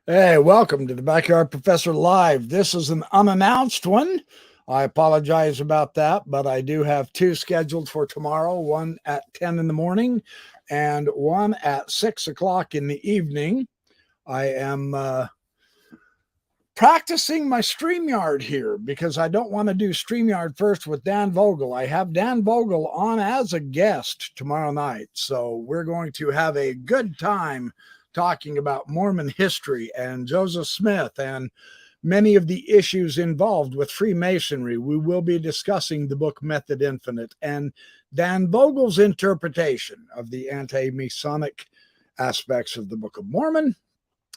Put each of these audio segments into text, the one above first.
Hey, welcome to the Backyard Professor Live. This is an unannounced one. I apologize about that, but I do have two scheduled for tomorrow, one at 10 in the morning and one at 6 o'clock in the evening. I am practicing my StreamYard here because I don't want to do StreamYard first with Dan Vogel. I have Dan Vogel on as a guest tomorrow night, so we're going to have a good time talking about Mormon history and Joseph Smith and many of the issues involved with Freemasonry. We will be discussing the book Method Infinite and Dan Vogel's interpretation of the anti-Masonic aspects of the Book of Mormon.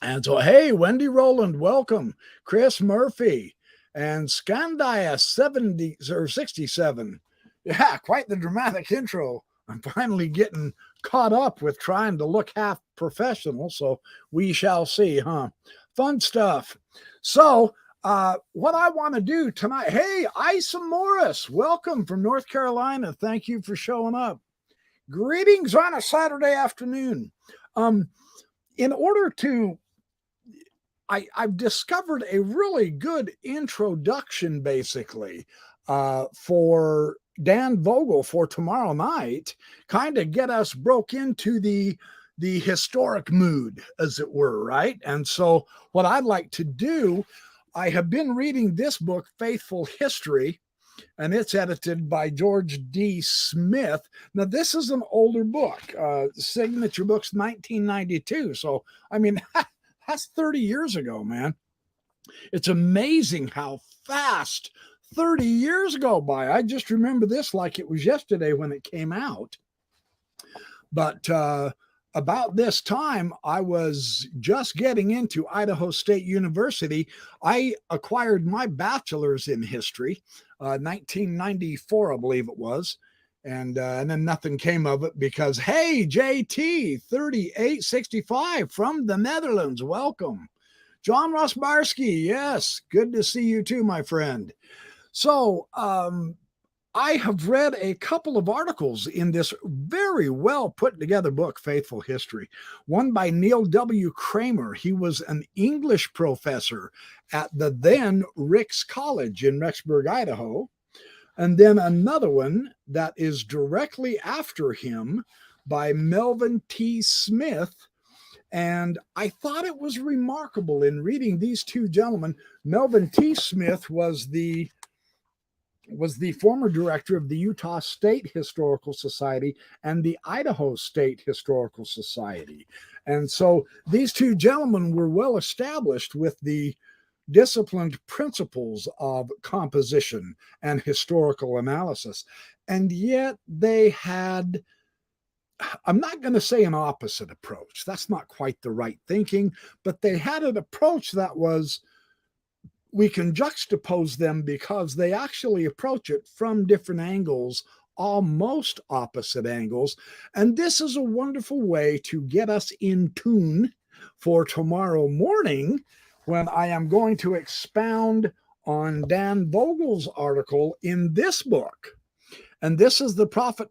And so, hey, Wendy Rowland, welcome. Chris Murphy and Scandia 70 or 67. Yeah, quite the dramatic intro. I'm finally getting caught up with trying to look half professional, so we shall see, huh? Fun stuff. So, what I want to do tonight, hey, Isa Morris, welcome from North Carolina. Thank you for showing up. Greetings on a Saturday afternoon. In order to I've discovered a really good introduction, basically, for Dan Vogel for tomorrow night, kind of get us broke into the historic mood, as it were, right? And so what I'd like to do, I have been reading this book, Faithful History, and it's edited by George D. Smith. Now, this is an older book. Signature book's 1992. So, I mean, that's 30 years ago, man. It's amazing how fast 30 years go by. I just remember this like it was yesterday when it came out. But about this time, I was just getting into Idaho State University. I acquired my bachelor's in history, 1994, I believe it was. And then nothing came of it because, hey, JT 3865 from the Netherlands, welcome. John Rosbarski, yes, good to see you too, my friend. So I have read a couple of articles in this very well put together book, Faithful History. One by Neil W. Kramer. He was an English professor at the then Ricks College in Rexburg, Idaho. And then another one that is directly after him by Melvin T. Smith. And I thought it was remarkable in reading these two gentlemen. Melvin T. Smith was the former director of the Utah State Historical Society and the Idaho State Historical Society. And so these two gentlemen were well established with the disciplined principles of composition and historical analysis. And yet they had, I'm not going to say an opposite approach. That's not quite the right thinking, but they had an approach that was, we can juxtapose them because they actually approach it from different angles, almost opposite angles. And this is a wonderful way to get us in tune for tomorrow morning when I am going to expound on Dan Vogel's article in this book. And this is the Prophet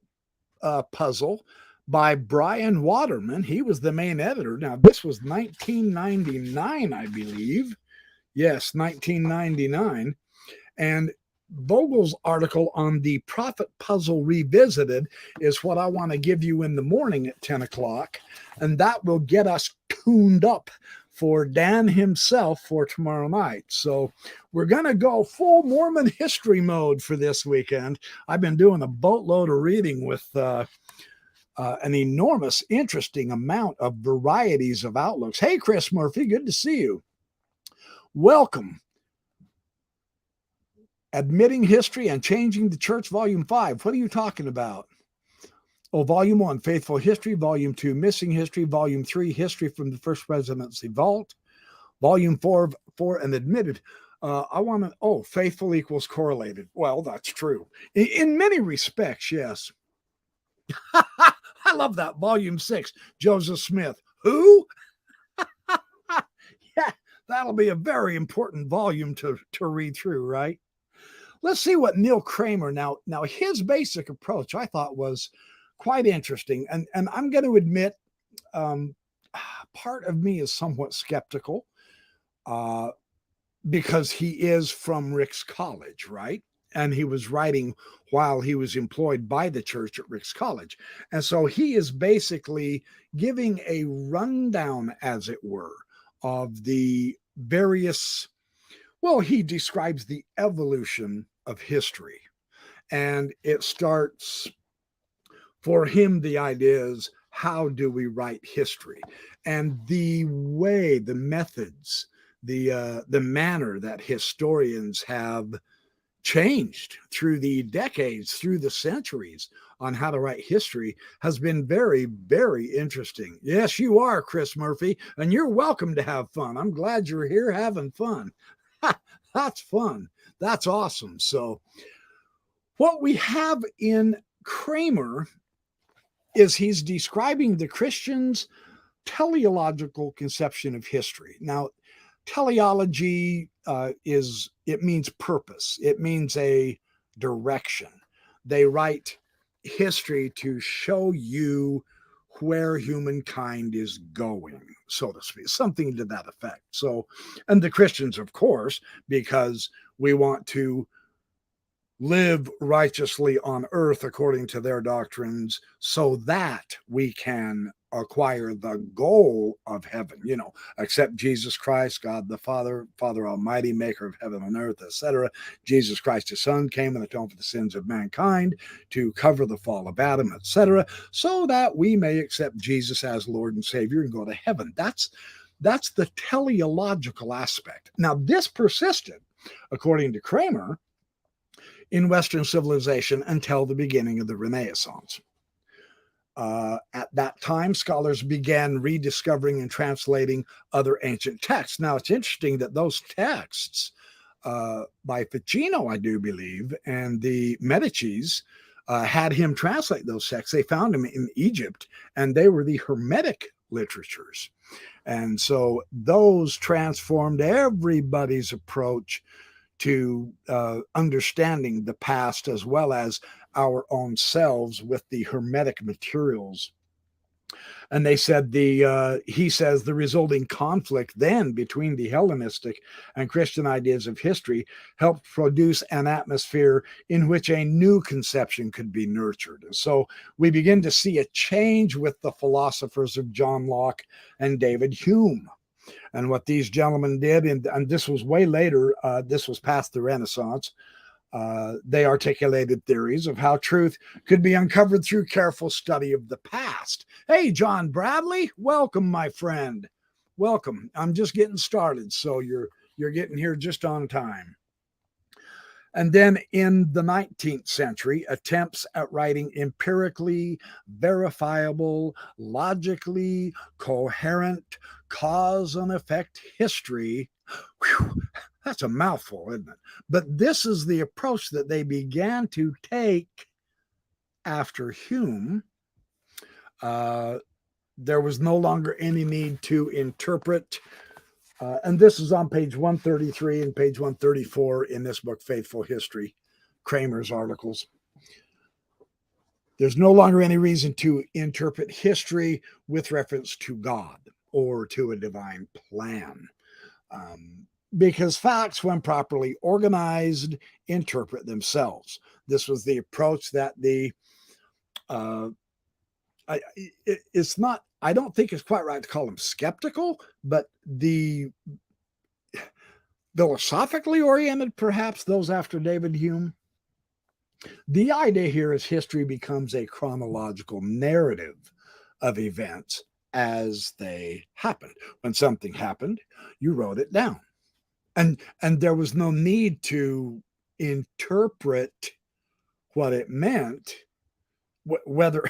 Puzzle by Brian Waterman. He was the main editor. Now, this was 1999, I believe. Yes, 1999. And Vogel's article on the Prophet Puzzle Revisited is what I want to give you in the morning at 10 o'clock. And that will get us tuned up for Dan himself for tomorrow night. So we're going to go full Mormon history mode for this weekend. I've been doing a boatload of reading with an enormous, interesting amount of varieties of outlooks. Hey, Chris Murphy, good to see you. Welcome. Admitting History and Changing the Church, Volume 5. What are you talking about? Oh, Volume 1, Faithful History. Volume 2, Missing History. Volume 3, History from the First Presidency Vault. Volume 4, and Admitted. I want to, faithful equals correlated. Well, that's true. In many respects, yes. I love that. Volume 6, Joseph Smith. Who? Yeah, that'll be a very important volume to read through, right? Let's see what Neil Kramer, now his basic approach I thought was quite interesting. And I'm going to admit, part of me is somewhat skeptical uh, because he is from Rick's College, right? And he was writing while he was employed by the church at Rick's College. And so he is basically giving a rundown, as it were, of the various, well, he describes the evolution of history. And it starts, for him, the idea is, how do we write history? And the way, the methods, the manner that historians have changed through the decades, through the centuries, on how to write history has been very, very interesting. Yes, you are, Chris Murphy, and you're welcome to have fun. I'm glad you're here having fun. That's fun. That's awesome. So, what we have in Kramer is he's describing the Christians' teleological conception of history. Now, teleology it means purpose. It means a direction. They write history to show you where humankind is going, so to speak, something to that effect. So, and the Christians, of course, because we want to live righteously on earth according to their doctrines so that we can acquire the goal of heaven, accept Jesus Christ, God the Father Almighty, maker of heaven and earth, etc. Jesus Christ, his son, came and atoned for the sins of mankind to cover the fall of Adam, etc., so that we may accept Jesus as Lord and Savior and go to heaven. That's the teleological aspect. Now, this persisted, according to Kramer, in Western civilization until the beginning of the Renaissance. At that time, scholars began rediscovering and translating other ancient texts. Now, it's interesting that those texts by Ficino, I do believe, and the Medicis had him translate those texts. They found them in Egypt, and they were the Hermetic literatures. And so those transformed everybody's approach to understanding the past as well as our own selves with the Hermetic materials. And they said he says the resulting conflict then between the Hellenistic and Christian ideas of history helped produce an atmosphere in which a new conception could be nurtured. And so we begin to see a change with the philosophers of John Locke and David Hume. And what these gentlemen did, and this was way later, this was past the Renaissance, they articulated theories of how truth could be uncovered through careful study of the past. Hey, John Bradley, welcome, my friend. Welcome. I'm just getting started, so you're getting here just on time. And then in the 19th century, attempts at writing empirically verifiable, logically coherent cause and effect history. Whew, that's a mouthful, isn't it? But this is the approach that they began to take after Hume. There was no longer any need to interpret. And this is on page 133 and page 134 in this book, Faithful History, Kramer's articles. There's no longer any reason to interpret history with reference to God or to a divine plan. Because facts, when properly organized, interpret themselves. This was the approach that it's not, I don't think it's quite right to call them skeptical, but the philosophically oriented, perhaps, those after David Hume. The idea here is history becomes a chronological narrative of events as they happened. When something happened, you wrote it down. And there was no need to interpret what it meant, whether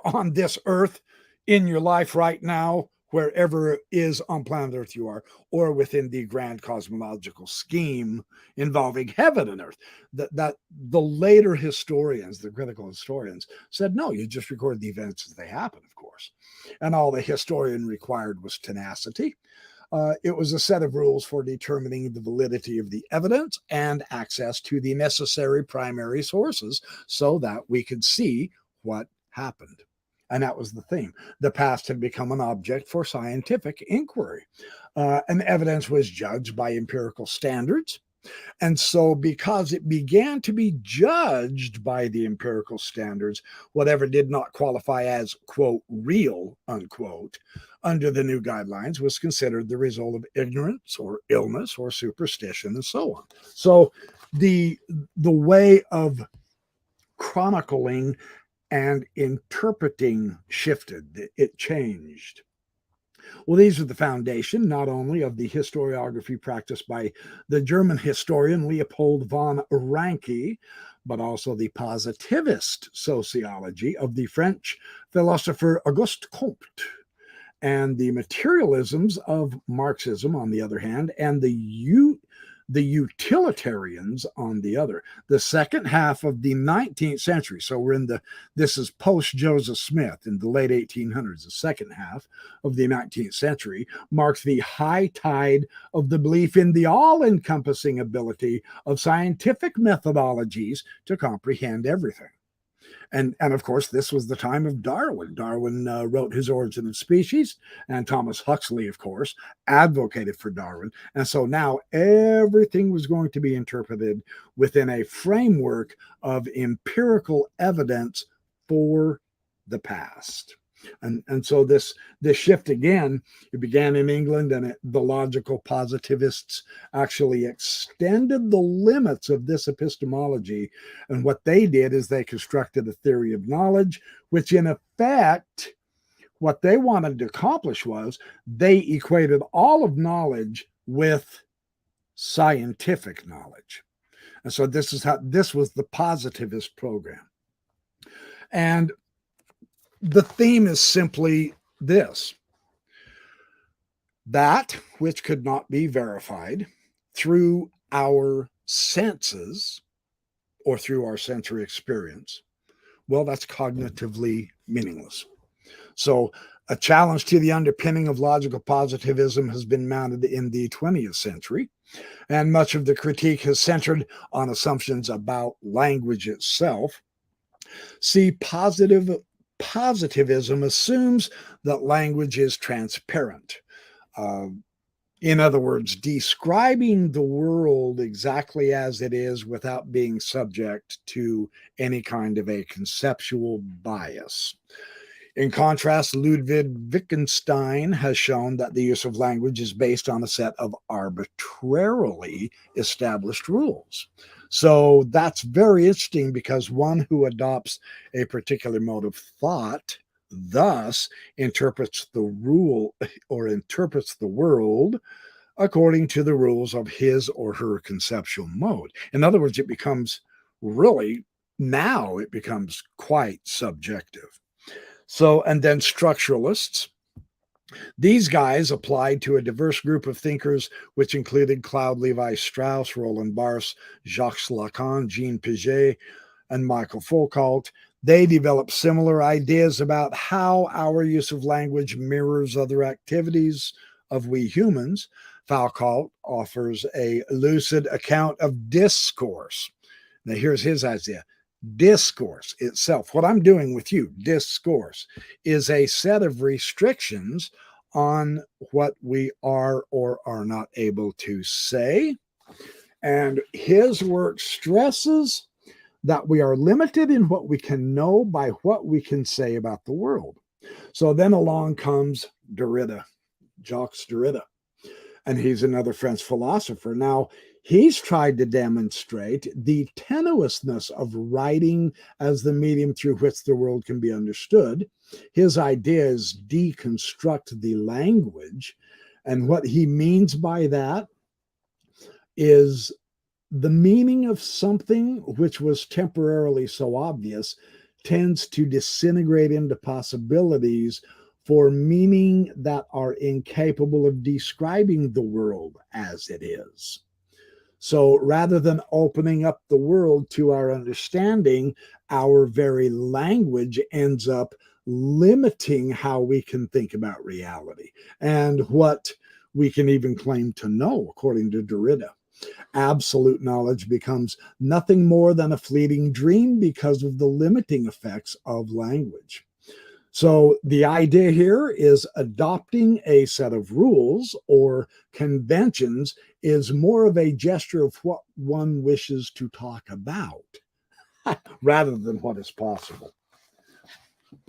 on this earth, in your life right now, wherever it is on planet Earth you are, or within the grand cosmological scheme involving heaven and earth. That the later historians, the critical historians, said, no, you just record the events as they happen, of course. And all the historian required was tenacity. It was a set of rules for determining the validity of the evidence and access to the necessary primary sources so that we could see what happened. And that was the theme. The past had become an object for scientific inquiry. And evidence was judged by empirical standards. And so, because it began to be judged by the empirical standards, whatever did not qualify as, quote, real, unquote, under the new guidelines was considered the result of ignorance or illness or superstition and so on. So, the way of chronicling and interpreting shifted, it changed. Well, these are the foundation not only of the historiography practiced by the German historian Leopold von Ranke, but also the positivist sociology of the French philosopher Auguste Comte, and the materialisms of Marxism on the other hand, and the utilitarians on the other. The second half of the 19th century, so this is post Joseph Smith in the late 1800s, the second half of the 19th century marks the high tide of the belief in the all-encompassing ability of scientific methodologies to comprehend everything. And of course, this was the time of Darwin. Darwin wrote his Origin of Species, and Thomas Huxley, of course, advocated for Darwin. And so now everything was going to be interpreted within a framework of empirical evidence for the past. And so this shift again, it began in England, and the logical positivists actually extended the limits of this epistemology. And what they did is they constructed a theory of knowledge, which in effect, what they wanted to accomplish was they equated all of knowledge with scientific knowledge. And so this was the positivist program. And the theme is simply this: that which could not be verified through our senses or through our sensory experience, well, that's cognitively meaningless. So a challenge to the underpinning of logical positivism has been mounted in the 20th century, and much of the critique has centered on assumptions about language itself. See, positivism assumes that language is transparent. In other words, describing the world exactly as it is without being subject to any kind of a conceptual bias. In contrast, Ludwig Wittgenstein has shown that the use of language is based on a set of arbitrarily established rules. So that's very interesting, because one who adopts a particular mode of thought thus interprets the rule or interprets the world according to the rules of his or her conceptual mode. In other words, it becomes quite subjective. So, and then structuralists, these guys applied to a diverse group of thinkers, which included Claude Lévi-Strauss, Roland Barthes, Jacques Lacan, Jean Piaget, and Michael Foucault. They developed similar ideas about how our use of language mirrors other activities of we humans. Foucault offers a lucid account of discourse. Now, here's his idea. Discourse itself, what I'm doing with you, discourse, is a set of restrictions on what we are or are not able to say. And his work stresses that we are limited in what we can know by what we can say about the world. So then along comes Derrida, Jacques Derrida, and he's another French philosopher. Now, he's tried to demonstrate the tenuousness of writing as the medium through which the world can be understood. His idea is deconstruct the language. And what he means by that is the meaning of something which was temporarily so obvious tends to disintegrate into possibilities for meaning that are incapable of describing the world as it is. So rather than opening up the world to our understanding, our very language ends up limiting how we can think about reality and what we can even claim to know, according to Derrida. Absolute knowledge becomes nothing more than a fleeting dream because of the limiting effects of language. So the idea here is adopting a set of rules or conventions is more of a gesture of what one wishes to talk about rather than what is possible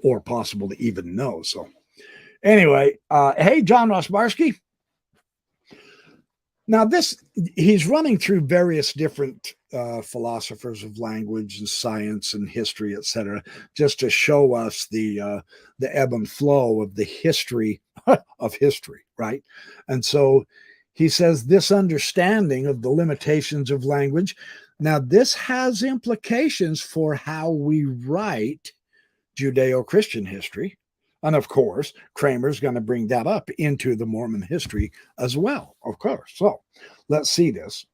or possible to even know. So anyway, hey, John Rosbarski. Now, he's running through various different philosophers of language and science and history, etc., just to show us the ebb and flow of the history of history, right? And so he says this understanding of the limitations of language. Now, this has implications for how we write Judeo-Christian history. And of course, Kramer's going to bring that up into the Mormon history as well, of course. So let's see this.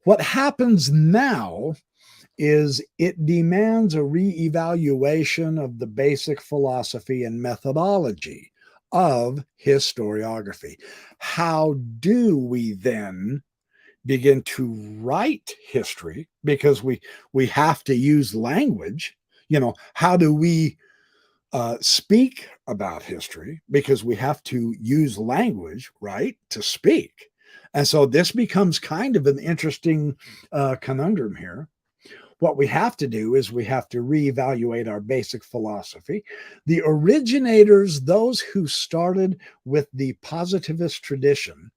What happens now is it demands a reevaluation of the basic philosophy and methodology of historiography. How do we then begin to write history? Because we have to use language. How do we speak about history? Because we have to use language, right, to speak. And so this becomes kind of an interesting conundrum here. What we have to do is we have to reevaluate our basic philosophy. The originators, those who started with the positivist tradition,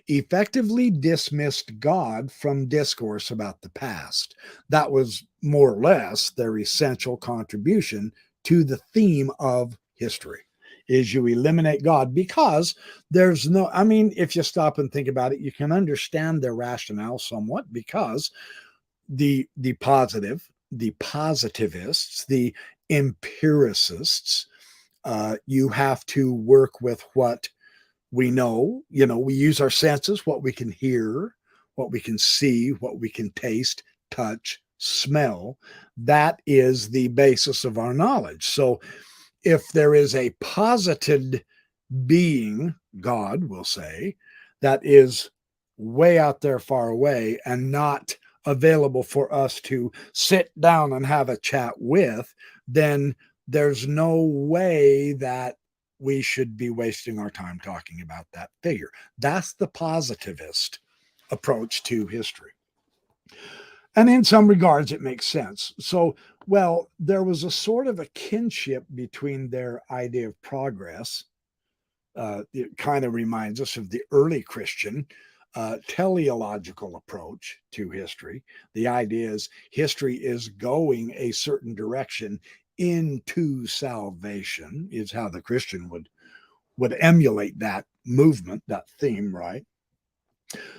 effectively dismissed God from discourse about the past. That was more or less their essential contribution to the theme of history, is you eliminate God, because there's no, I mean, if you stop and think about it, you can understand their rationale somewhat, because the positivists, the empiricists, you have to work with what we know. We use our senses, what we can hear, what we can see, what we can taste, touch, smell. That is the basis of our knowledge. So if there is a posited being, God, we'll say, that is way out there far away and not available for us to sit down and have a chat with, then there's no way that we should be wasting our time talking about that figure. That's the positivist approach to history. And in some regards, it makes sense. So, well, there was a sort of a kinship between their idea of progress. It kind of reminds us of the early Christian teleological approach to history. The idea is history is going a certain direction into salvation, is how the Christian would emulate that movement, that theme, right?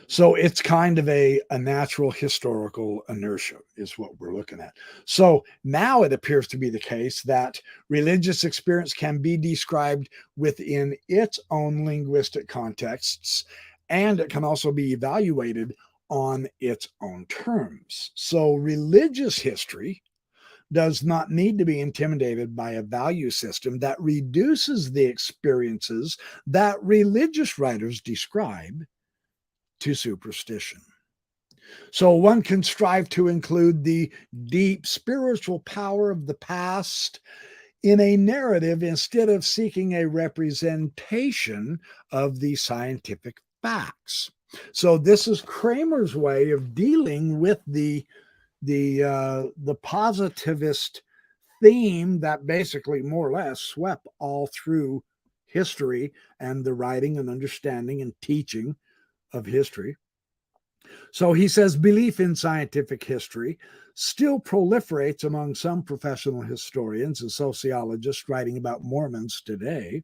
So it's kind of a natural historical inertia is what we're looking at. So now it appears to be the case that religious experience can be described within its own linguistic contexts, and it can also be evaluated on its own terms. So religious history does not need to be intimidated by a value system that reduces the experiences that religious writers describe to superstition. So one can strive to include the deep spiritual power of the past in a narrative instead of seeking a representation of the scientific facts. So this is Kramer's way of dealing with the positivist theme that basically more or less swept all through history and the writing and understanding and teaching of history. So he says belief in scientific history still proliferates among some professional historians and sociologists writing about Mormons today.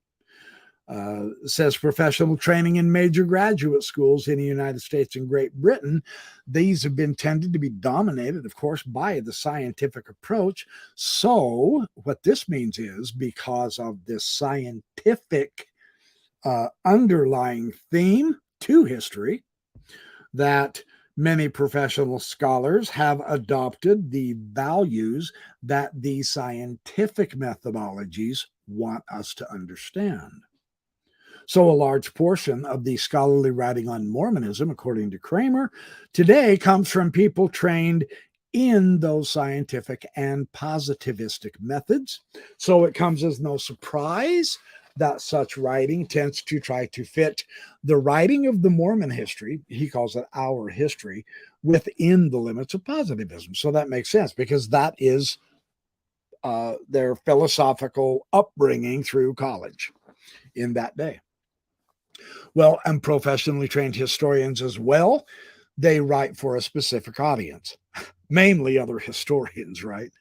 Says professional training in major graduate schools in the United States and Great Britain, these have been tended to be dominated, of course, by the scientific approach. So what this means is, because of this scientific underlying theme to history, that many professional scholars have adopted the values that the scientific methodologies want us to understand. So a large portion of the scholarly writing on Mormonism, according to Kramer, today comes from people trained in those scientific and positivistic methods. So it comes as no surprise that such writing tends to try to fit the writing of the Mormon history, he calls it our history, within the limits of positivism. So that makes sense because that is their philosophical upbringing through college in that day. Well, and professionally trained historians as well, they write for a specific audience, mainly other historians, right?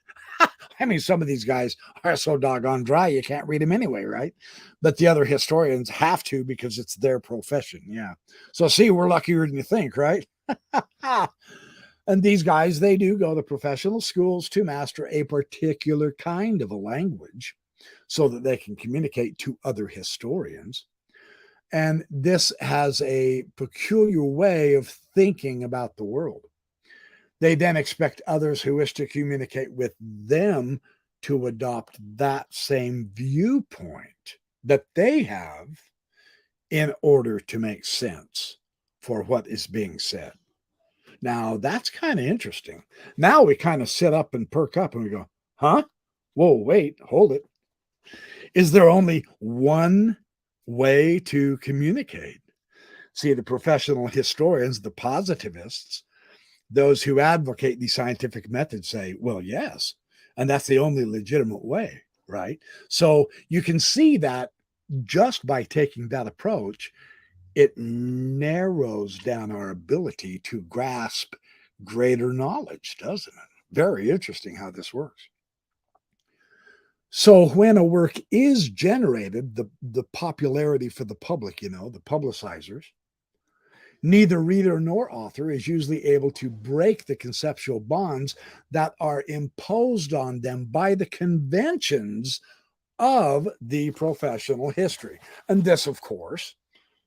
I mean, some of these guys are so doggone dry, you can't read them anyway, right? But the other historians have to because it's their profession. Yeah. So, see, we're luckier than you think, right? And these guys, they do go to professional schools to master a particular kind of a language so that they can communicate to other historians. And this has a peculiar way of thinking about the world. They then expect others who wish to communicate with them to adopt that same viewpoint that they have in order to make sense for what is being said. Now, that's kind of interesting. Now we kind of sit up and perk up and we go, huh? Whoa, wait, hold it. Is there only one way to communicate? See, the professional historians, the positivists, those who advocate these scientific methods say, well, yes, and that's the only legitimate way, right? So you can see that just by taking that approach, it narrows down our ability to grasp greater knowledge, doesn't it? Very interesting how this works. So when a work is generated, the popularity for the public, the publicizers, neither reader nor author is usually able to break the conceptual bonds that are imposed on them by the conventions of the professional history. And this, of course,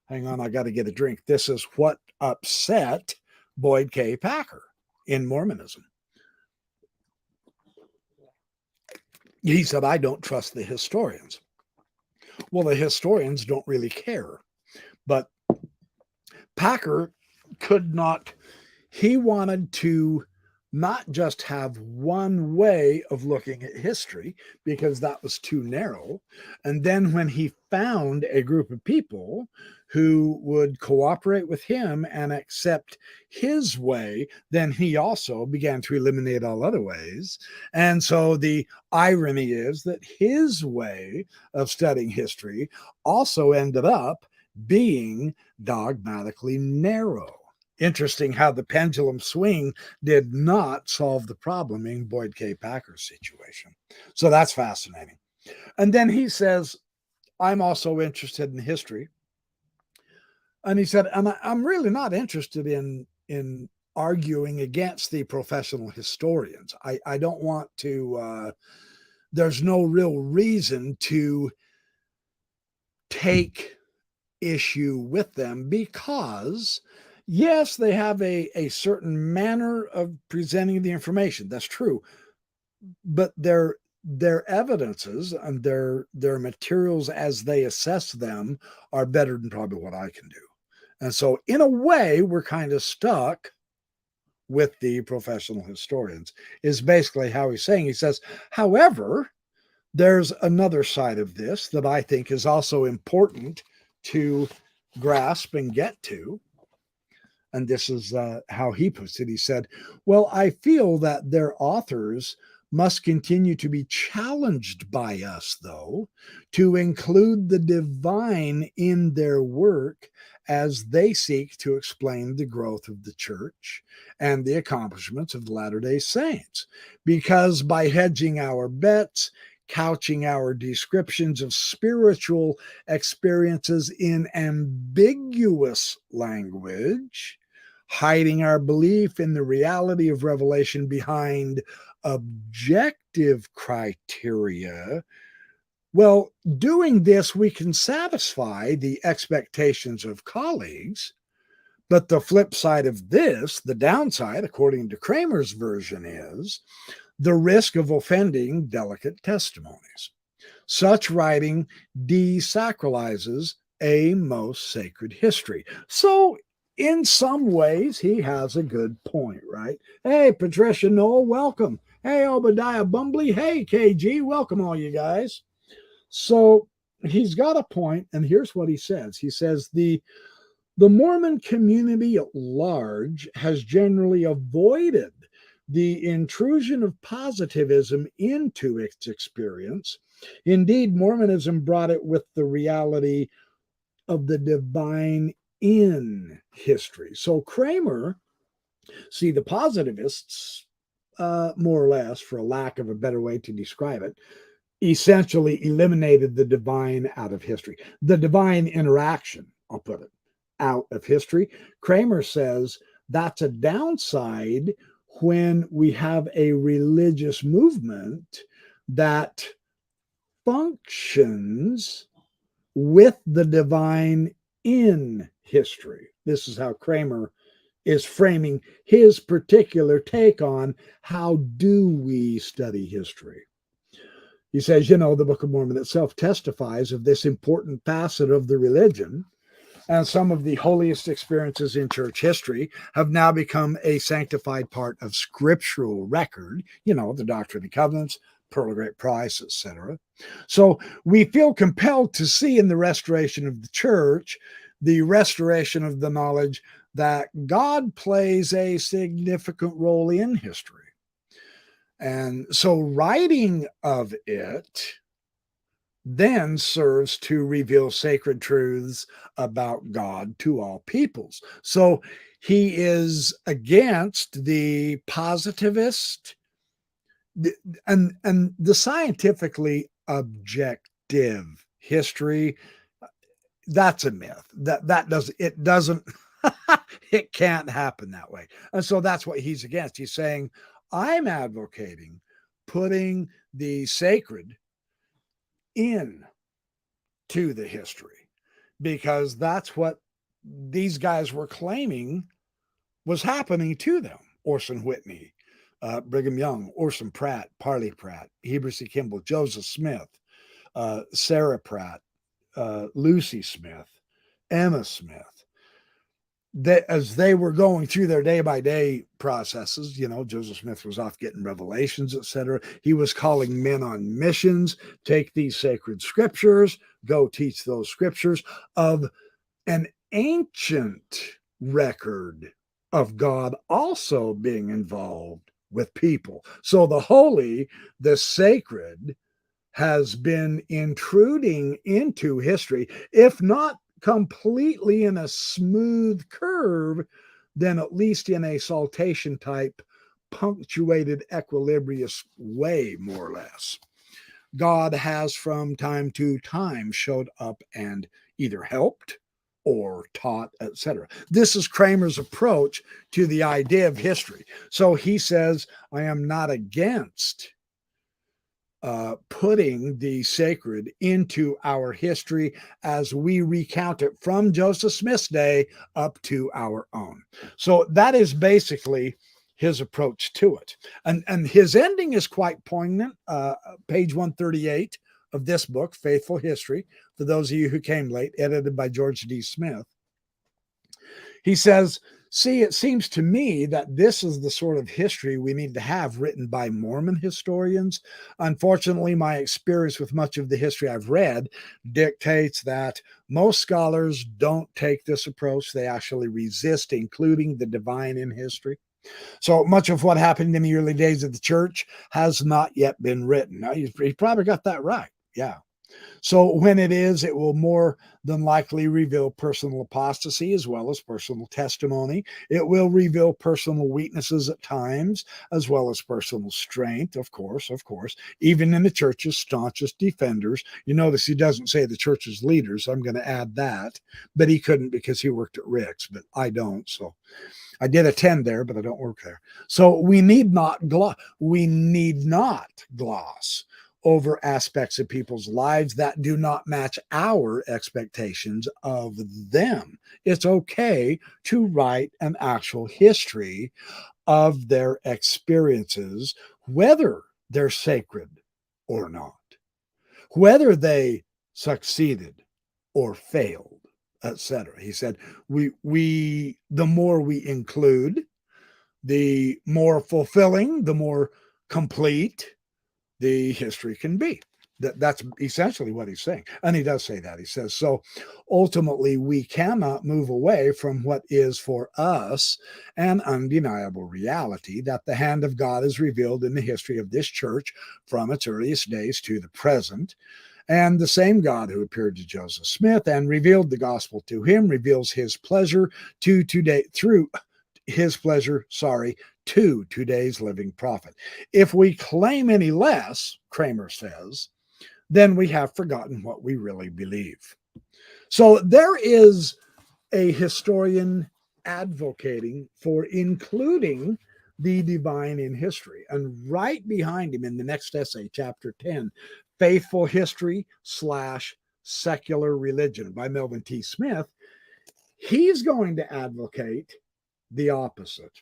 hang on, I got to get a drink. This is what upset Boyd K. Packer in Mormonism. He said, I don't trust the historians. Well, the historians don't really care. But Packer could not, he wanted to not just have one way of looking at history because that was too narrow. And then when he found a group of people who would cooperate with him and accept his way, then he also began to eliminate all other ways. And so the irony is that his way of studying history also ended up being dogmatically narrow. Interesting how the pendulum swing did not solve the problem in Boyd K. Packer's situation. So that's fascinating. And then he says, I'm also interested in history. And he said, and I'm really not interested in arguing against the professional historians. I don't want to, there's no real reason to take issue with them because yes, they have a certain manner of presenting the information. That's true. But their evidences and their materials as they assess them are better than probably what I can do. And so in a way, we're kind of stuck with the professional historians is basically how he's saying. He says, however, there's another side of this that I think is also important to grasp and get to. And this is how he puts it. He said, well, I feel that their authors must continue to be challenged by us, though, to include the divine in their work as they seek to explain the growth of the church and the accomplishments of the Latter-day Saints. Because by hedging our bets, couching our descriptions of spiritual experiences in ambiguous language, hiding our belief in the reality of revelation behind objective criteria, well, doing this, we can satisfy the expectations of colleagues. But the flip side of this, the downside, according to Kramer's version, is the risk of offending delicate testimonies. Such writing desacralizes a most sacred history. So in some ways, he has a good point, right? Hey, Patricia Noel, welcome. Hey, Obadiah Bumbly. Hey, KG, welcome all you guys. So he's got a point, and here's what he says. He says the Mormon community at large has generally avoided the intrusion of positivism into its experience. Indeed, Mormonism brought it with the reality of the divine in history. So Kramer, see, the positivists, more or less, for a lack of a better way to describe it, essentially eliminated the divine out of history, the divine interaction, I'll put it, out of history. Kramer says that's a downside when we have a religious movement that functions with the divine in history. This is how Kramer is framing his particular take on how do we study history. He says, the Book of Mormon itself testifies of this important facet of the religion, and some of the holiest experiences in church history have now become a sanctified part of scriptural record, the Doctrine and Covenants, Pearl of Great Price, etc. So we feel compelled to see in the restoration of the church the restoration of the knowledge that God plays a significant role in history. And so writing of it then serves to reveal sacred truths about God to all peoples. So he is against the positivist and the scientifically objective history. That's a myth. It doesn't it can't happen that way. And so that's what he's against. He's saying, I'm advocating putting the sacred in to the history, because that's what these guys were claiming was happening to them. Orson Whitney, Brigham Young, Orson Pratt, Parley Pratt, Heber C. Kimball, Joseph Smith, Sarah Pratt, Lucy Smith, Emma Smith. As they were going through their day-by-day processes, Joseph Smith was off getting revelations, etc. He was calling men on missions, take these sacred scriptures, go teach those scriptures of an ancient record of God also being involved with people. So the holy, the sacred, has been intruding into history, if not completely in a smooth curve, then at least in a saltation type, punctuated, equilibrious way, more or less. God has from time to time showed up and either helped or taught, etc. This is Kramer's approach to the idea of history. So he says, I am not against putting the sacred into our history as we recount it from Joseph Smith's day up to our own. So that is basically his approach to it. And his ending is quite poignant. Page 138 of this book, Faithful History, for those of you who came late, edited by George D. Smith. He says, see, it seems to me that this is the sort of history we need to have written by Mormon historians. Unfortunately, my experience with much of the history I've read dictates that most scholars don't take this approach. They actually resist including the divine in history. So much of what happened in the early days of the church has not yet been written. Now, he probably got that right. Yeah. So when it is, it will more than likely reveal personal apostasy as well as personal testimony. It will reveal personal weaknesses at times, as well as personal strength, of course, even in the church's staunchest defenders. You notice he doesn't say the church's leaders. I'm going to add that, but he couldn't because he worked at Rick's, but I don't. So I did attend there, but I don't work there. So we need not gloss over aspects of people's lives that do not match our expectations of them. It's okay to write an actual history of their experiences, whether they're sacred or not, whether they succeeded or failed, etc. He said, we the more we include, the more fulfilling, the more complete the history can be. That's essentially what he's saying. And he does say that. He says, so ultimately, we cannot move away from what is for us an undeniable reality, that the hand of God is revealed in the history of this church from its earliest days to the present. And the same God who appeared to Joseph Smith and revealed the gospel to him reveals his pleasure to today through his pleasure, to today's living prophet. If we claim any less, Kramer says, then we have forgotten what we really believe. So there is a historian advocating for including the divine in history. And right behind him in the next essay, chapter 10, Faithful History / Secular Religion by Melvin T. Smith, he's going to advocate the opposite,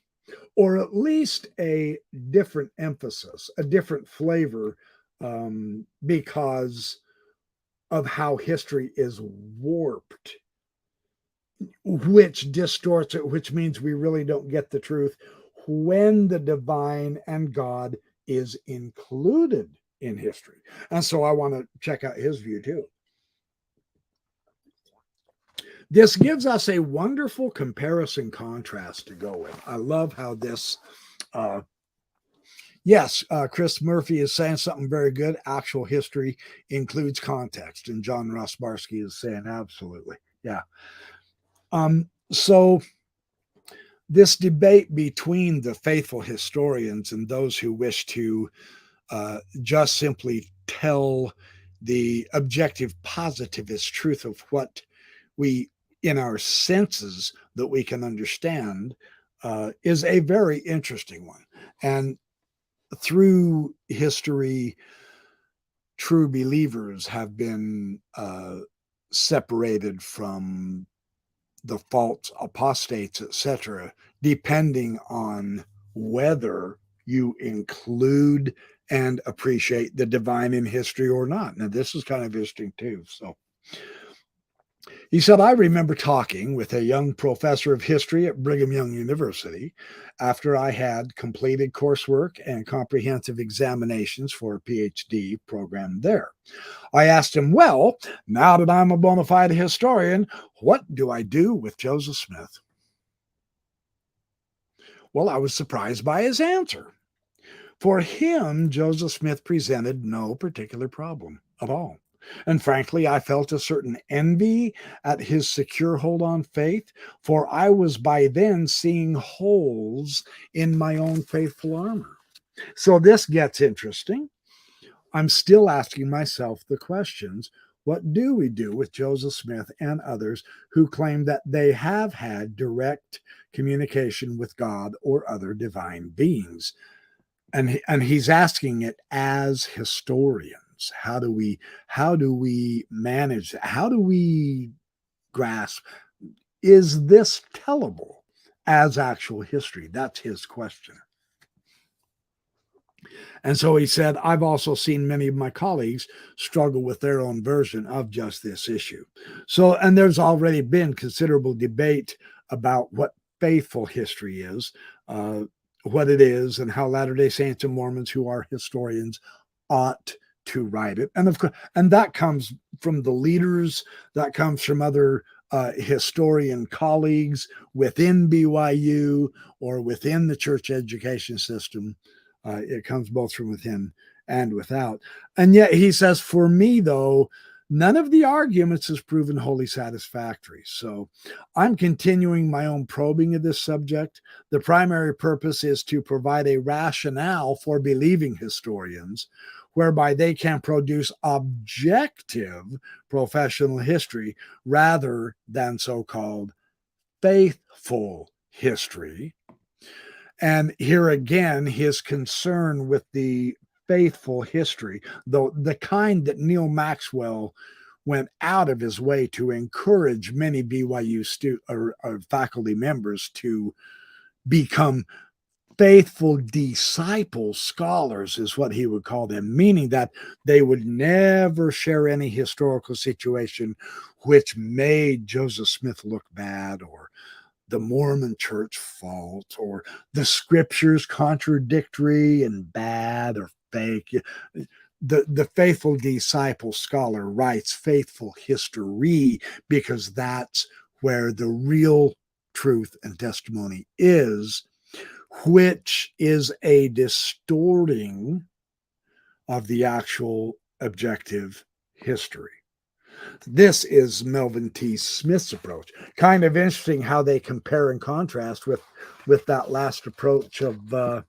or at least a different emphasis, a different flavor, because of how history is warped, which distorts it, which means we really don't get the truth when the divine and God is included in history. And so I want to check out his view too. This gives us a wonderful comparison contrast to go with. I love how this, Chris Murphy is saying something very good. Actual history includes context. And John Ross Barsky is saying absolutely. Yeah. So this debate between the faithful historians and those who wish to just simply tell the objective positivist truth of what we in our senses that we can understand is a very interesting one. And through history, true believers have been separated from the false apostates, etc., depending on whether you include and appreciate the divine in history or not. Now, this is kind of interesting too. So he said, I remember talking with a young professor of history at Brigham Young University after I had completed coursework and comprehensive examinations for a PhD program there. I asked him, well, now that I'm a bona fide historian, what do I do with Joseph Smith? Well, I was surprised by his answer. For him, Joseph Smith presented no particular problem at all. And frankly, I felt a certain envy at his secure hold on faith, for I was by then seeing holes in my own faithful armor. So this gets interesting. I'm still asking myself the questions. What do we do with Joseph Smith and others who claim that they have had direct communication with God or other divine beings? And he's asking it as historians. How do we manage that? How do we grasp, is this tellable as actual history? That's his question. And so he said, I've also seen many of my colleagues struggle with their own version of just this issue. So, and there's already been considerable debate about what faithful history is, what it is, and how Latter-day Saints and Mormons who are historians ought to write it. And of course, and that comes from the leaders, that comes from other historian colleagues within BYU or within the church education system. It comes both from within and without. And yet he says, for me, though, none of the arguments has proven wholly satisfactory. So I'm continuing my own probing of this subject. The primary purpose is to provide a rationale for believing historians, whereby they can produce objective professional history rather than so-called faithful history. And here again, his concern with the faithful history, though the kind that Neil Maxwell went out of his way to encourage many BYU or faculty members to become faithful disciple scholars is what he would call them, meaning that they would never share any historical situation which made Joseph Smith look bad, or the Mormon church fault, or the scriptures contradictory and bad or fake. The faithful disciple scholar writes faithful history because that's where the real truth and testimony is, which is a distorting of the actual objective history. This is Melvin T. Smith's approach. Kind of interesting how they compare and contrast with that last approach of I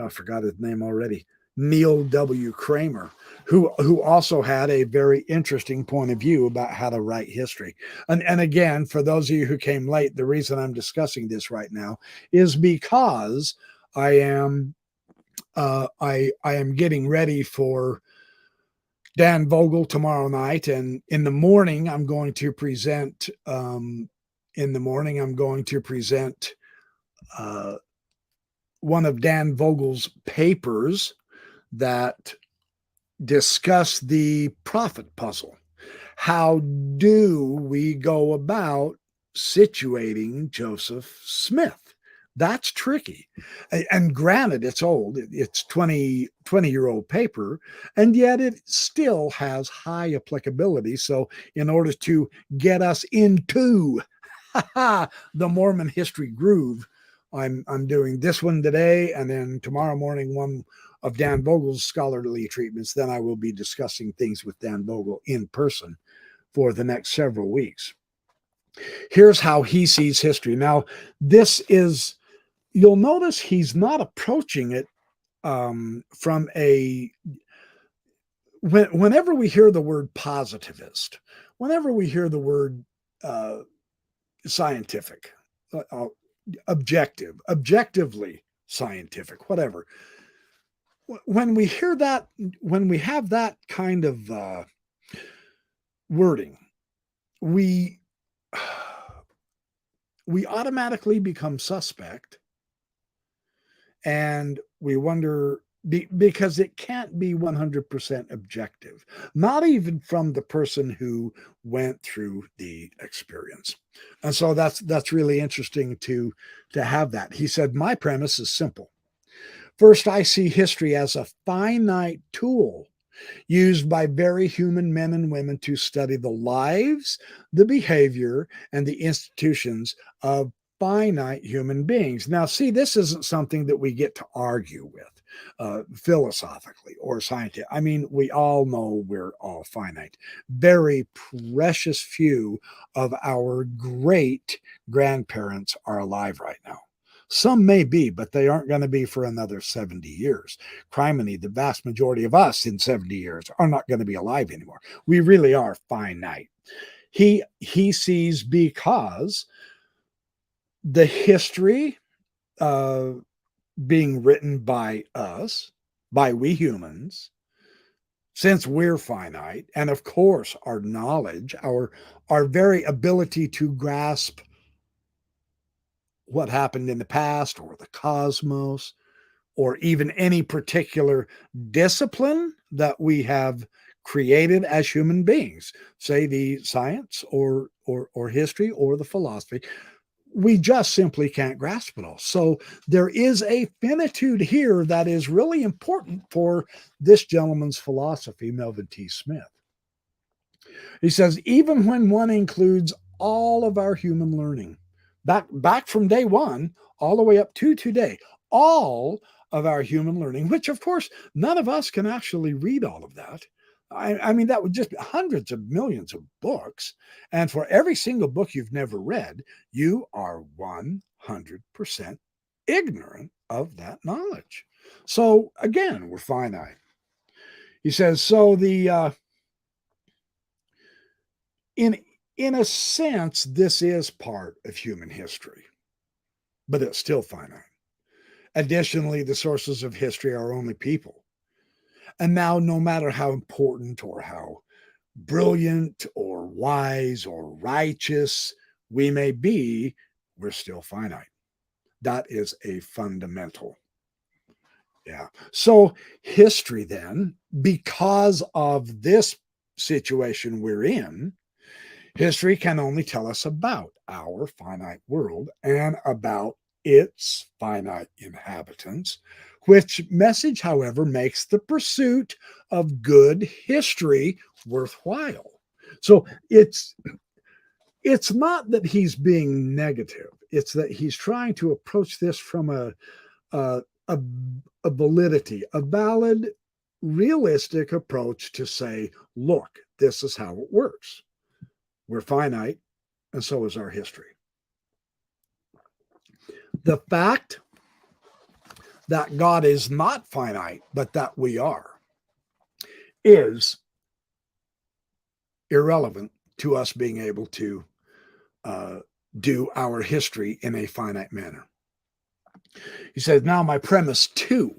forgot his name already, Neil W. Kramer, who also had a very interesting point of view about how to write history. And again, for those of you who came late, the reason I'm discussing this right now is because I am getting ready for Dan Vogel tomorrow night, and in the morning I'm going to present. One of Dan Vogel's papers that discuss the prophet puzzle. How do we go about situating Joseph Smith? That's tricky. And granted, it's old. It's 20-year-old paper, and yet it still has high applicability. So in order to get us into the Mormon history groove, I'm doing this one today, and then tomorrow morning one of Dan Vogel's scholarly treatments. Then I will be discussing things with Dan Vogel in person for the next several weeks. Here's how he sees history. Now, this is, you'll notice he's not approaching it from a, whenever we hear the word positivist, whenever we hear the word scientific, objectively scientific, whatever, when we hear that, when we have that kind of wording, we automatically become suspect, and we wonder, because it can't be 100% objective, not even from the person who went through the experience. And so that's really interesting to have that. He said, my premise is simple. First, I see history as a finite tool used by very human men and women to study the lives, the behavior, and the institutions of finite human beings. Now, see, this isn't something that we get to argue with philosophically or scientifically. I mean, we all know we're all finite. Very precious few of our great grandparents are alive right now. Some may be, but they aren't going to be for another 70 years. Criminy, the vast majority of us in 70 years are not going to be alive anymore. We really are finite. He sees, because the history being written by us, by we humans, since we're finite, and of course our knowledge, our very ability to grasp what happened in the past, or the cosmos, or even any particular discipline that we have created as human beings, say the science or history or the philosophy, we just simply can't grasp it all. So there is a finitude here that is really important for this gentleman's philosophy, Melvin T. Smith. He says, even when one includes all of our human learning, back from day one, all the way up to today, all of our human learning, which of course, none of us can actually read all of that. I mean, that would just be hundreds of millions of books. And for every single book you've never read, you are 100% ignorant of that knowledge. So again, we're finite. He says, so in a sense, this is part of human history, but it's still finite. Additionally, the sources of history are only people. And now, no matter how important or how brilliant or wise or righteous we may be, we're still finite. That is a fundamental. Yeah. So history then, because of this situation we're in, history can only tell us about our finite world and about its finite inhabitants, which message, however, makes the pursuit of good history worthwhile. So it's not that he's being negative. It's that he's trying to approach this from a, a, a validity, a valid, realistic approach to say, look, this is how it works. We're finite, and so is our history. The fact that God is not finite, but that we are, is irrelevant to us being able to do our history in a finite manner. He says, now my premise 2.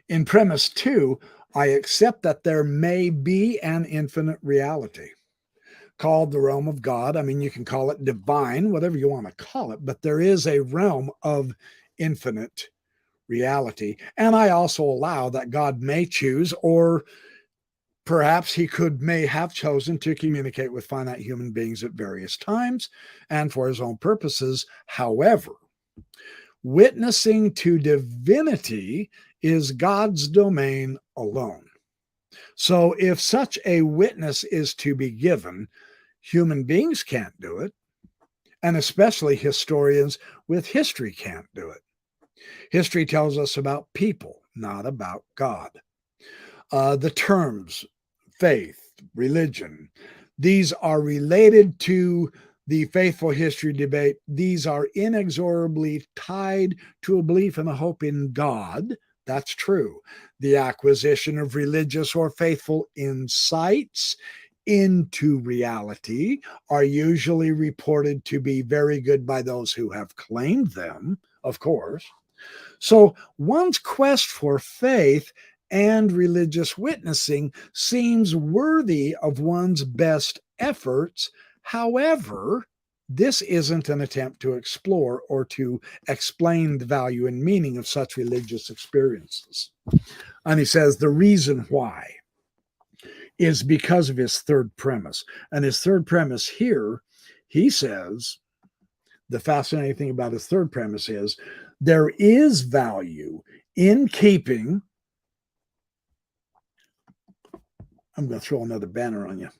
In premise 2, I accept that there may be an infinite reality called the realm of God. I mean, you can call it divine, whatever you want to call it, but there is a realm of infinite reality. And I also allow that God may choose, or perhaps he may have chosen to communicate with finite human beings at various times and for his own purposes. However, witnessing to divinity is God's domain alone. So if such a witness is to be given, human beings can't do it, and especially historians with history can't do it. History tells us about people, not about God. The terms faith, religion, these are related to the faithful history debate. These are inexorably tied to a belief and a hope in God. That's true. The acquisition of religious or faithful insights into reality are usually reported to be very good by those who have claimed them, of course. So one's quest for faith and religious witnessing seems worthy of one's best efforts. However, this isn't an attempt to explore or to explain the value and meaning of such religious experiences. And he says the reason why is because of his third premise. And his third premise here, he says, the fascinating thing about his third premise is there is value in keeping. I'm going to throw another banner on you.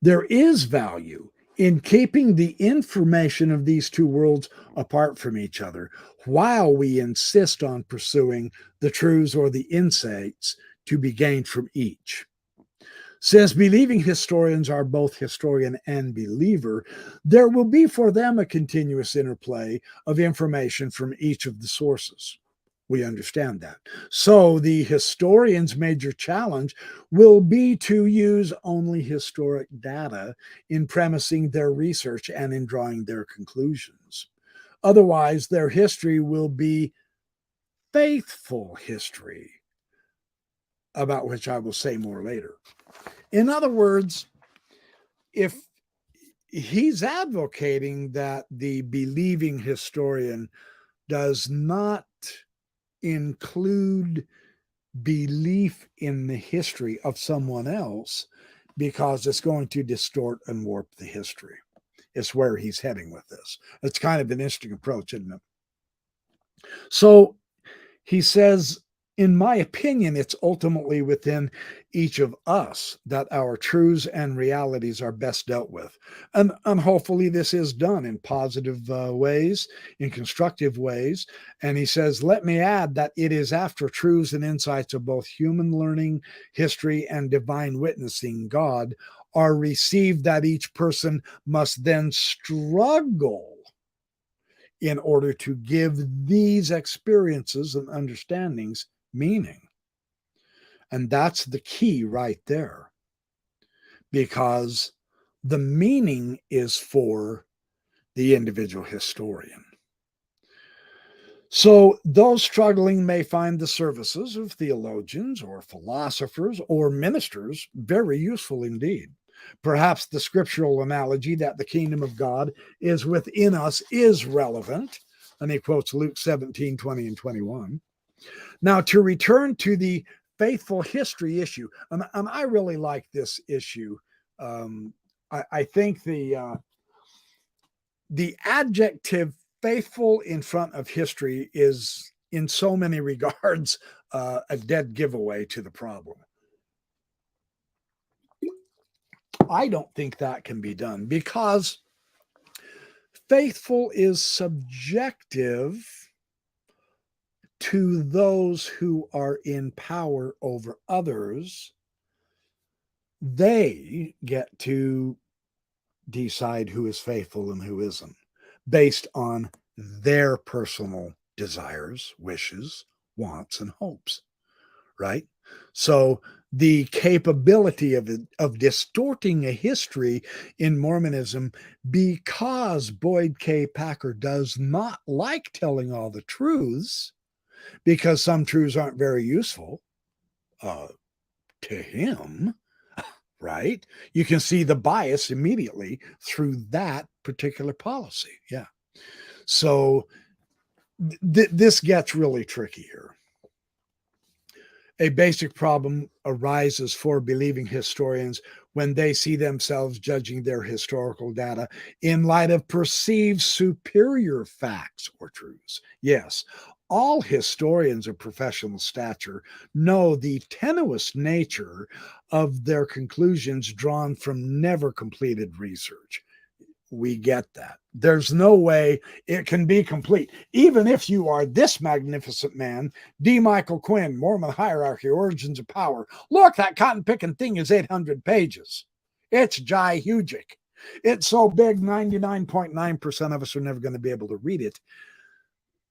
There is value in keeping the information of these two worlds apart from each other while we insist on pursuing the truths or the insights to be gained from each. Since believing historians are both historian and believer, there will be for them a continuous interplay of information from each of the sources. We understand that. So the historian's major challenge will be to use only historic data in premising their research and in drawing their conclusions. Otherwise, their history will be faithful history, about which I will say more later. In other words, if he's advocating that the believing historian does not include belief in the history of someone else because it's going to distort and warp the history. It's where he's heading with this. It's kind of an interesting approach, isn't it? So he says, in my opinion, it's ultimately within each of us that our truths and realities are best dealt with. And hopefully this is done in positive ways, in constructive ways. And he says, let me add that it is after truths and insights of both human learning, history, and divine witnessing God are received that each person must then struggle in order to give these experiences and understandings meaning. And that's the key right there, because the meaning is for the individual historian. So those struggling may find the services of theologians or philosophers or ministers very useful indeed. Perhaps the scriptural analogy that the kingdom of God is within us is relevant. And he quotes Luke 17, 20 and 21. Now, to return to the faithful history issue, and I really like this issue. I think the adjective faithful in front of history is, in so many regards, a dead giveaway to the problem. I don't think that can be done because faithful is subjective to those who are in power over others. They get to decide who is faithful and who isn't based on their personal desires, wishes, wants, and hopes, right? So the capability of distorting a history in Mormonism, because Boyd K. Packer does not like telling all the truths, because some truths aren't very useful to him, right? You can see the bias immediately through that particular policy. Yeah. So this gets really tricky here. A basic problem arises for believing historians when they see themselves judging their historical data in light of perceived superior facts or truths. Yes, all historians of professional stature know the tenuous nature of their conclusions drawn from never completed research. We get that. There's no way it can be complete. Even if you are this magnificent man, D. Michael Quinn, Mormon Hierarchy, Origins of Power. Look, that cotton picking thing is 800 pages. It's gigantic. It's so big, 99.9% of us are never going to be able to read it,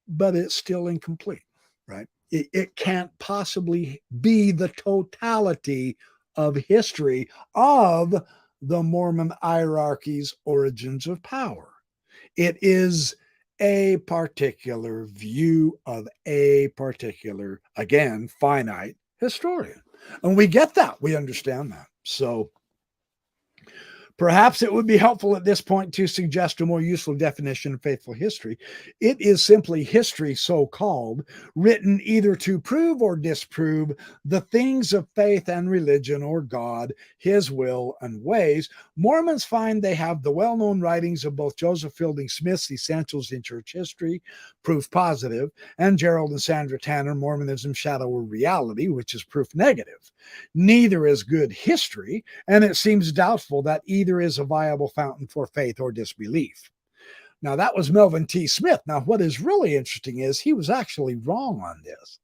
but it's still incomplete, right? It can't possibly be the totality of history of the Mormon hierarchy's origins of power. It is a particular view of a particular, again, finite historian. And we get that. We understand that. So perhaps it would be helpful at this point to suggest a more useful definition of faithful history. It is simply history, so called, written either to prove or disprove the things of faith and religion or God, his will and ways. Mormons find they have the well-known writings of both Joseph Fielding Smith's Essentials in Church History, proof positive, and Gerald and Sandra Tanner, Mormonism, Shadow or Reality, which is proof negative. Neither is good history, and it seems doubtful that either is a viable fountain for faith or disbelief. Now, that was Melvin T. Smith. Now, what is really interesting is he was actually wrong on this.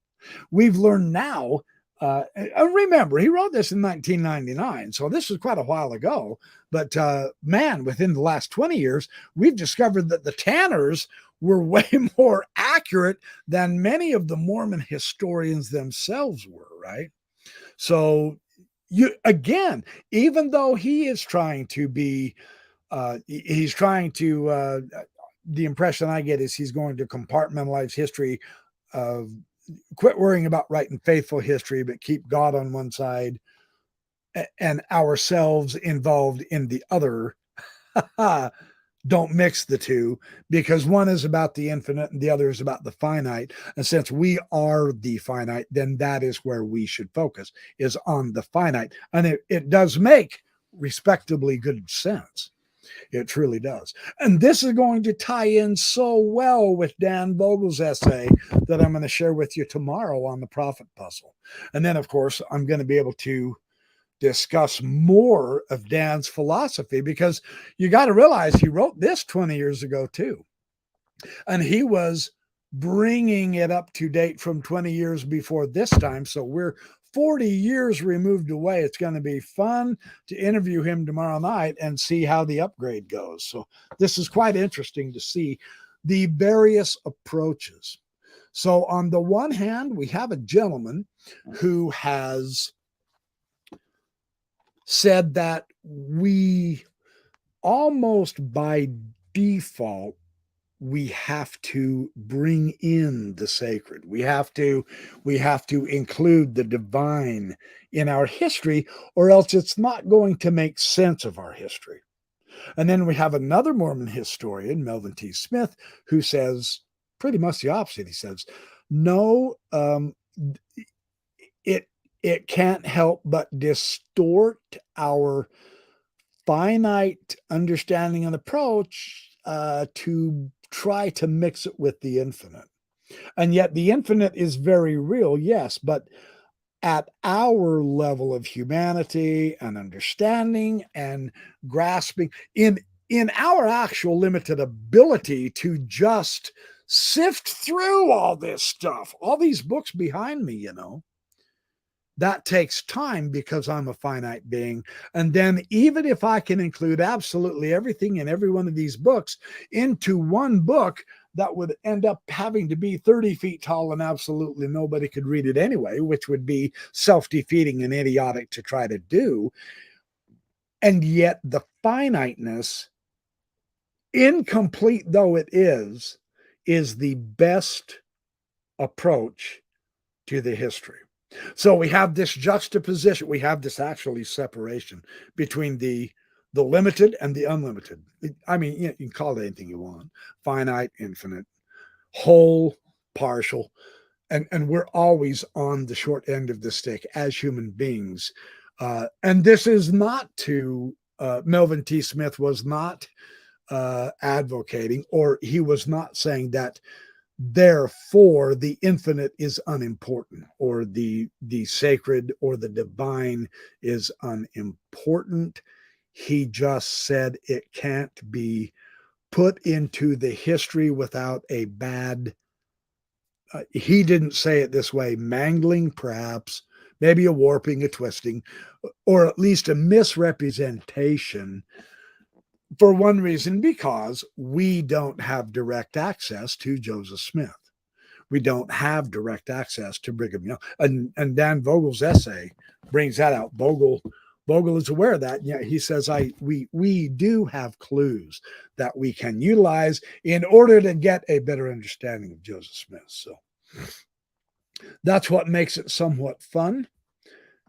We've learned now, remember, he wrote this in 1999, so this was quite a while ago. But man, within the last 20 years, we've discovered that the Tanners were way more accurate than many of the Mormon historians themselves were, right? So again, even though he is trying to be, the impression I get is he's going to compartmentalize history, quit worrying about writing faithful history, but keep God on one side and ourselves involved in the other. Don't mix the two, because one is about the infinite and the other is about the finite. And since we are the finite, then that is where we should focus, is on the finite. And it does make respectably good sense. It truly does. And this is going to tie in so well with Dan Vogel's essay that I'm going to share with you tomorrow on the prophet puzzle. And then, of course, I'm going to be able to discuss more of Dan's philosophy, because you got to realize he wrote this 20 years ago too. And he was bringing it up to date from 20 years before this time. So we're 40 years removed away. It's going to be fun to interview him tomorrow night and see how the upgrade goes. So this is quite interesting to see the various approaches. So on the one hand, we have a gentleman who has said that we almost by default, we have to bring in the sacred. We have to include the divine in our history, or else it's not going to make sense of our history. And then we have another Mormon historian, Melvin T. Smith, who says pretty much the opposite. He says, no, it can't help but distort our finite understanding and approach to try to mix it with the infinite. And yet the infinite is very real, yes, but at our level of humanity and understanding and grasping, in our actual limited ability to just sift through all this stuff, all these books behind me, you know, that takes time because I'm a finite being. And then even if I can include absolutely everything in every one of these books into one book, that would end up having to be 30 feet tall and absolutely nobody could read it anyway, which would be self-defeating and idiotic to try to do. And yet the finiteness, incomplete though it is the best approach to the history. So we have this juxtaposition, we have this actually separation between the limited and the unlimited. I mean, you can call it anything you want: finite, infinite, whole, partial, and we're always on the short end of the stick as human beings. And this is not to Melvin T. Smith was not advocating, or he was not saying that therefore the infinite is unimportant, or the sacred or the divine is unimportant. He just said it can't be put into the history without a bad, he didn't say it this way, mangling perhaps, maybe a warping, a twisting, or at least a misrepresentation, for one reason, because we don't have direct access to Joseph Smith. We don't have direct access to Brigham Young. And Dan Vogel's essay brings that out. Vogel is aware of that. Yeah, he says we do have clues that we can utilize in order to get a better understanding of Joseph Smith. So that's what makes it somewhat fun.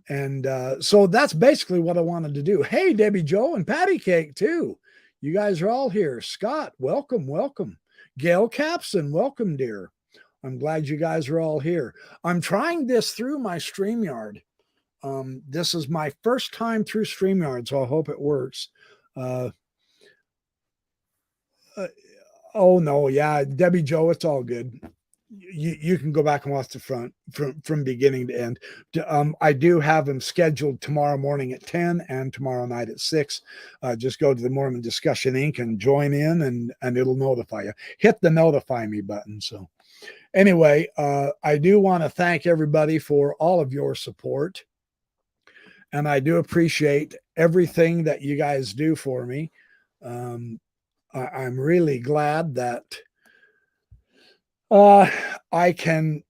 And so that's basically what I wanted to do. Hey, Debbie Joe and Patty Cake too. You guys are all here. Scott, welcome, welcome. Gail Capson, welcome, dear. I'm glad you guys are all here. I'm trying this through my StreamYard. This is my first time through StreamYard, so I hope it works. Oh, no, yeah, Debbie Joe, it's all good. You can go back and watch the front from beginning to end. I do have them scheduled tomorrow morning at 10 and tomorrow night at 6. Just go to the Mormon Discussion Inc. and join in, and it'll notify you. Hit the notify me button. So anyway, I do want to thank everybody for all of your support. And I do appreciate everything that you guys do for me. I'm really glad that I can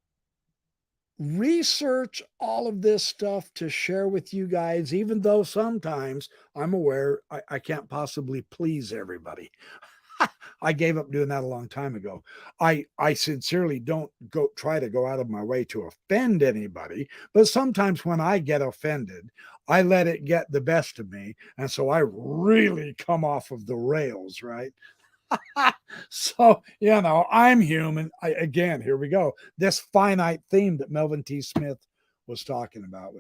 research all of this stuff to share with you guys, even though sometimes I'm aware I can't possibly please everybody. I gave up doing that a long time ago. I sincerely don't try to go out of my way to offend anybody, but sometimes when I get offended, I let it get the best of me. And so I really come off of the rails, right? So, you know, I'm human. Again, here we go. This finite theme that Melvin T. Smith was talking about.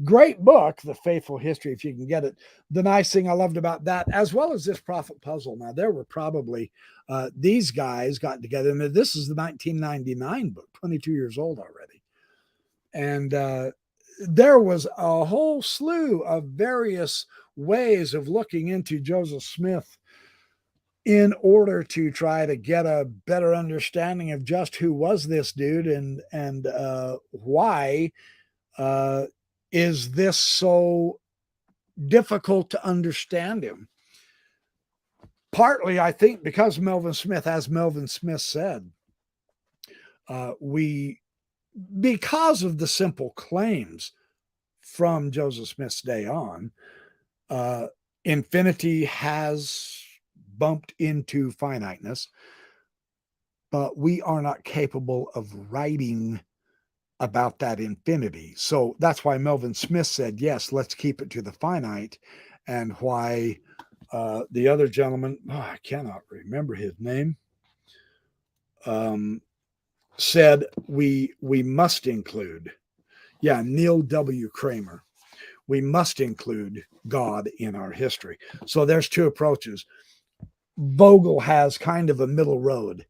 Great book, The Faithful History, if you can get it. The nice thing I loved about that, as well as this prophet puzzle. Now, there were probably, these guys got together, and this is the 1999 book, 22 years old already. And there was a whole slew of various ways of looking into Joseph Smith in order to try to get a better understanding of just who was this dude, and why is this so difficult to understand him. Partly, I think, because Melvin Smith, as Melvin Smith said, because of the simple claims from Joseph Smith's day on, infinity has bumped into finiteness, but we are not capable of writing about that infinity. So that's why Melvin Smith said, yes, let's keep it to the finite, and why the other gentleman, I cannot remember his name. said we must include, Neil W. Kramer, we must include God in our history. So there's two approaches. Vogel has kind of a middle road,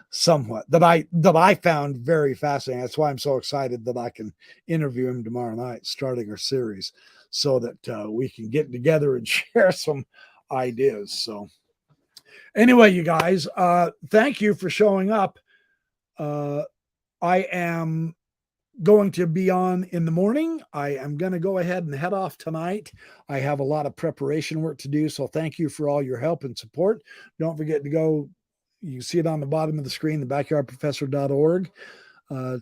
somewhat, that I found very fascinating. That's why I'm so excited that I can interview him tomorrow night, starting our series, so that we can get together and share some ideas. So anyway, you guys, thank you for showing up. I am going to be on in the morning. I am going to go ahead and head off tonight. I have a lot of preparation work to do. So thank you for all your help and support. Don't forget to go, you see it on the bottom of the screen, thebackyardprofessor.org,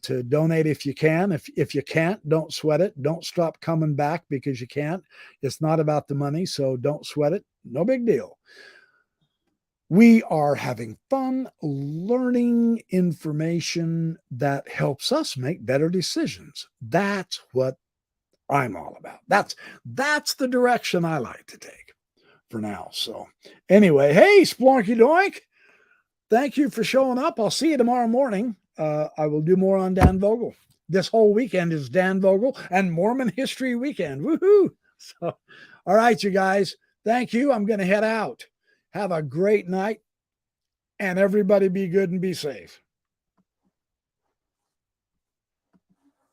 to donate if you can. If you can't, don't sweat it. Don't stop coming back because you can't. It's not about the money. So don't sweat it. No big deal. We are having fun learning information that helps us make better decisions. That's what I'm all about. That's the direction I like to take for now. So anyway, hey, Splonky Doink, thank you for showing up. I'll see you tomorrow morning. I will do more on Dan Vogel. This whole weekend is Dan Vogel and Mormon History Weekend. Woohoo! So, all right, you guys, thank you. I'm going to head out. Have a great night, and everybody be good and be safe.